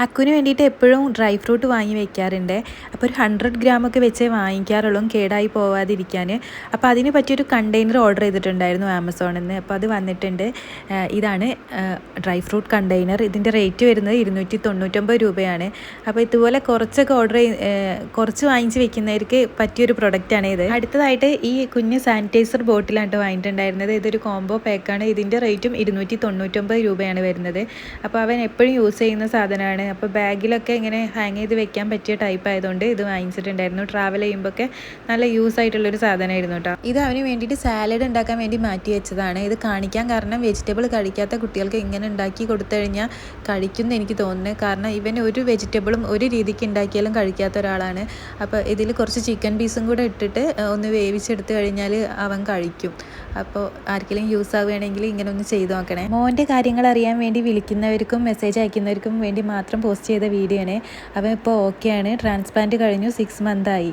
അക്കുവിന് വേണ്ടിയിട്ട് എപ്പോഴും dry fruit വാങ്ങി വെക്കാറുണ്ട്. അപ്പോൾ ഒരു 100 ഗ്രാമൊക്കെ വെച്ചേ വാങ്ങിക്കാറുള്ളൂ കേടായി പോവാതിരിക്കാൻ. അപ്പോൾ അതിന് പറ്റിയൊരു കണ്ടെയ്നർ ഓർഡർ ചെയ്തിട്ടുണ്ടായിരുന്നു ആമസോണിൽ നിന്ന്. അപ്പോൾ അത് വന്നിട്ടുണ്ട്. ഇതാണ് ഡ്രൈ ഫ്രൂട്ട് കണ്ടെയ്നർ. ഇതിൻ്റെ റേറ്റ് വരുന്നത് 299 രൂപയാണ്. അപ്പോൾ ഇതുപോലെ കുറച്ചൊക്കെ കുറച്ച് വാങ്ങിച്ച് വെക്കുന്നവർക്ക് പറ്റിയൊരു പ്രൊഡക്റ്റാണ് ഇത്. അടുത്തതായിട്ട് ഈ കുഞ്ഞ് സാനിറ്റൈസർ ബോട്ടിലാണ് വാങ്ങിയിട്ടുണ്ടായിരുന്നത്. ഇതൊരു കോംബോ പാക്കാണ്. ഇതിൻ്റെ റേറ്റും 299 രൂപയാണ് വരുന്നത്. അപ്പോൾ അവൻ എപ്പോഴും യൂസ് ചെയ്യുന്ന സാധനമാണ്. അപ്പോൾ ബാഗിലൊക്കെ ഇങ്ങനെ ഹാങ് ചെയ്ത് വെക്കാൻ പറ്റിയ ടൈപ്പ് ആയതുകൊണ്ട് ഇത് വാങ്ങിച്ചിട്ടുണ്ടായിരുന്നു. ട്രാവൽ ചെയ്യുമ്പോഴൊക്കെ നല്ല യൂസ് ആയിട്ടുള്ളൊരു സാധനമായിരുന്നു കേട്ടോ. ഇത് അവന് വേണ്ടിയിട്ട് സാലഡ് ഉണ്ടാക്കാൻ വേണ്ടി മാറ്റി വെച്ചതാണ്. ഇത് കാണിക്കാൻ കാരണം വെജിറ്റബിൾ കഴിക്കാത്ത കുട്ടികൾക്ക് ഇങ്ങനെ ഉണ്ടാക്കി കൊടുത്തു കഴിഞ്ഞാൽ കഴിക്കുമെന്ന് എനിക്ക് തോന്നുന്നത്. കാരണം ഇവൻ ഒരു വെജിറ്റബിളും ഒരു രീതിക്ക് ഉണ്ടാക്കിയാലും കഴിക്കാത്ത ഒരാളാണ്. അപ്പോൾ ഇതിൽ കുറച്ച് ചിക്കൻ പീസും കൂടെ ഇട്ടിട്ട് ഒന്ന് വേവിച്ചെടുത്ത് കഴിഞ്ഞാൽ അവൻ കഴിക്കും. അപ്പോൾ ആർക്കെങ്കിലും യൂസ് ആവുകയാണെങ്കിൽ ഇങ്ങനെ ഒന്ന് ചെയ്ത് നോക്കണേ. മോൻ്റെ കാര്യങ്ങൾ അറിയാൻ വേണ്ടി വിളിക്കുന്നവർക്കും മെസ്സേജ് അയക്കുന്നവർക്കും വേണ്ടി മാത്രം പോസ്റ്റ് ചെയ്ത വീഡിയോ ആണ്. അവൻ ഇപ്പോൾ ഓക്കെയാണ്. ട്രാൻസ്പ്ലാന്റ് കഴിഞ്ഞു, 6 മന്ത് ആയി.